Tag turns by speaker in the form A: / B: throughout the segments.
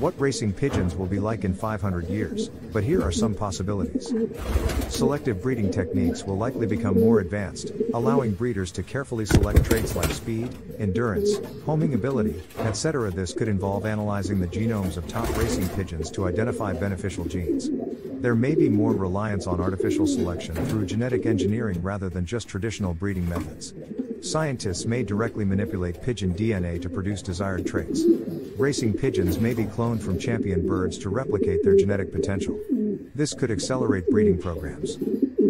A: What racing pigeons will be like in 500 years, but here are some possibilities. Selective breeding techniques will likely become more advanced, allowing breeders to carefully select traits like speed, endurance, homing ability, etc. This could involve analyzing the genomes of top racing pigeons to identify beneficial genes. There may be more reliance on artificial selection through genetic engineering rather than just traditional breeding methods. Scientists may directly manipulate pigeon DNA to produce desired traits. Racing pigeons may be cloned from champion birds to replicate their genetic potential. This could accelerate breeding programs.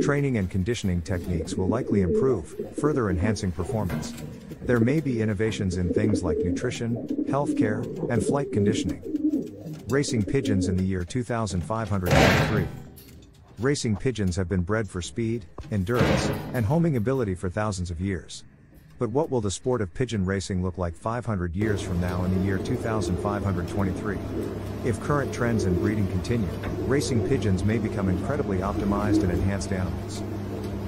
A: Training and conditioning techniques will likely improve, further enhancing performance. There may be innovations in things like nutrition, healthcare, and flight conditioning. Racing pigeons in the year 2523. Racing pigeons have been bred for speed, endurance, and homing ability for thousands of years. But what will the sport of pigeon racing look like 500 years from now in the year 2523? If current trends in breeding continue, racing pigeons may become incredibly optimized and enhanced animals.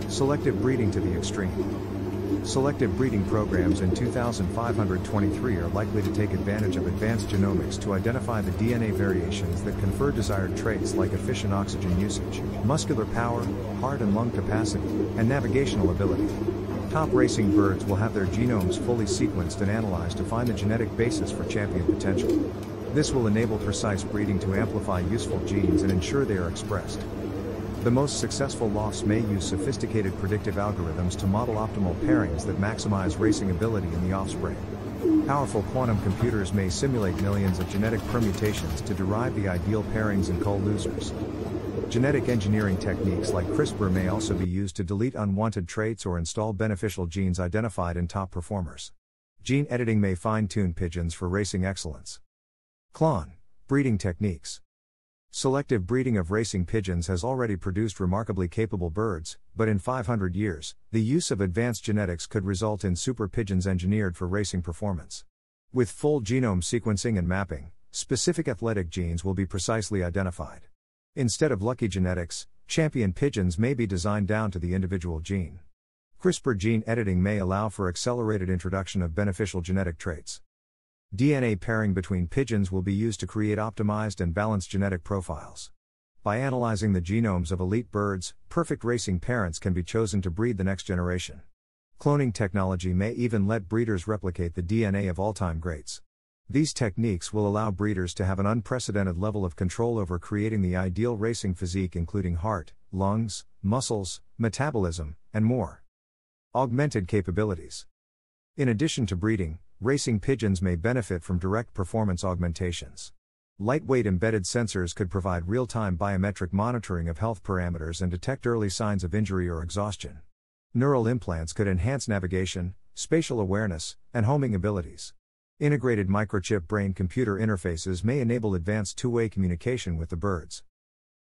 A: Selective breeding to the extreme. Selective breeding programs in 2523 are likely to take advantage of advanced genomics to identify the DNA variations that confer desired traits like efficient oxygen usage, muscular power, heart and lung capacity, and navigational ability. Top racing birds will have their genomes fully sequenced and analyzed to find the genetic basis for champion potential. This will enable precise breeding to amplify useful genes and ensure they are expressed. The most successful lofts may use sophisticated predictive algorithms to model optimal pairings that maximize racing ability in the offspring. Powerful quantum computers may simulate millions of genetic permutations to derive the ideal pairings and cull losers. Genetic engineering techniques like CRISPR may also be used to delete unwanted traits or install beneficial genes identified in top performers. Gene editing may fine-tune pigeons for racing excellence. Clone breeding techniques. Selective breeding of racing pigeons has already produced remarkably capable birds, but in 500 years, the use of advanced genetics could result in super pigeons engineered for racing performance. With full genome sequencing and mapping, specific athletic genes will be precisely identified. Instead of lucky genetics, champion pigeons may be designed down to the individual gene. CRISPR gene editing may allow for accelerated introduction of beneficial genetic traits. DNA pairing between pigeons will be used to create optimized and balanced genetic profiles. By analyzing the genomes of elite birds, perfect racing parents can be chosen to breed the next generation. Cloning technology may even let breeders replicate the DNA of all-time greats. These techniques will allow breeders to have an unprecedented level of control over creating the ideal racing physique, including heart, lungs, muscles, metabolism, and more. Augmented capabilities. In addition to breeding, racing pigeons may benefit from direct performance augmentations. Lightweight embedded sensors could provide real-time biometric monitoring of health parameters and detect early signs of injury or exhaustion. Neural implants could enhance navigation, spatial awareness, and homing abilities. Integrated microchip brain-computer interfaces may enable advanced two-way communication with the birds.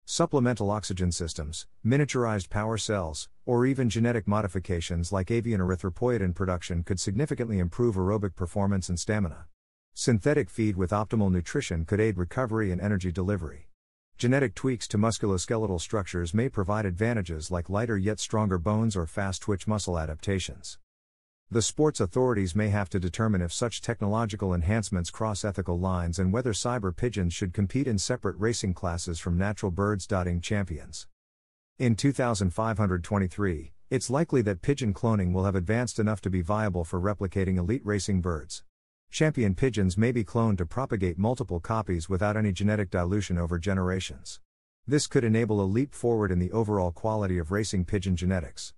A: Supplemental oxygen systems, miniaturized power cells, or even genetic modifications like avian erythropoietin production could significantly improve aerobic performance and stamina. Synthetic feed with optimal nutrition could aid recovery and energy delivery. Genetic tweaks to musculoskeletal structures may provide advantages like lighter yet stronger bones or fast-twitch muscle adaptations. The sports authorities may have to determine if such technological enhancements cross ethical lines and whether cyber pigeons should compete in separate racing classes from natural birds. Champions. In 2523, it's likely that pigeon cloning will have advanced enough to be viable for replicating elite racing birds. Champion pigeons may be cloned to propagate multiple copies without any genetic dilution over generations. This could enable a leap forward in the overall quality of racing pigeon genetics.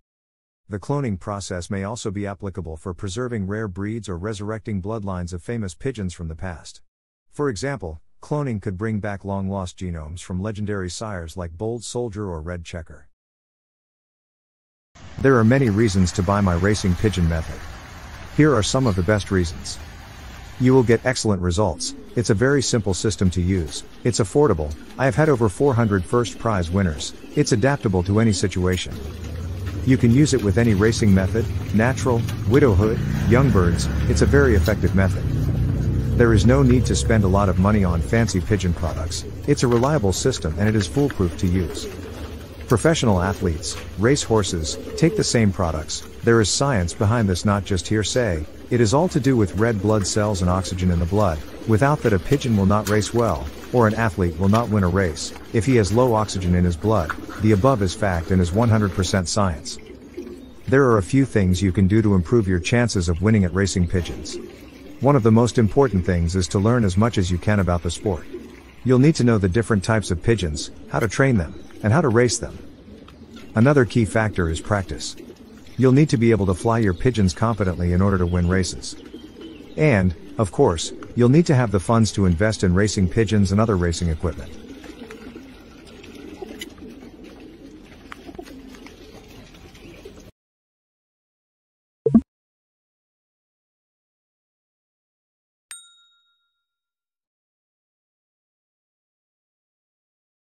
A: The cloning process may also be applicable for preserving rare breeds or resurrecting bloodlines of famous pigeons from the past. For example, cloning could bring back long-lost genomes from legendary sires like Bold Soldier or Red Checker. There are many reasons to buy my racing pigeon method. Here are some of the best reasons. You will get excellent results. It's a very simple system to use. It's affordable. I have had over 400 first prize winners. It's adaptable to any situation. You can use it with any racing method, natural, widowhood, young birds. It's a very effective method. There is no need to spend a lot of money on fancy pigeon products. It's a reliable system and it is foolproof to use. Professional athletes, race horses, take the same products. There is science behind this, not just hearsay. It is all to do with red blood cells and oxygen in the blood. Without that, a pigeon will not race well, or an athlete will not win a race, if he has low oxygen in his blood. The above is fact and is 100% science. There are a few things you can do to improve your chances of winning at racing pigeons. One of the most important things is to learn as much as you can about the sport. You'll need to know the different types of pigeons, how to train them, and how to race them. Another key factor is practice. You'll need to be able to fly your pigeons competently in order to win races. And, of course, you'll need to have the funds to invest in racing pigeons and other racing equipment.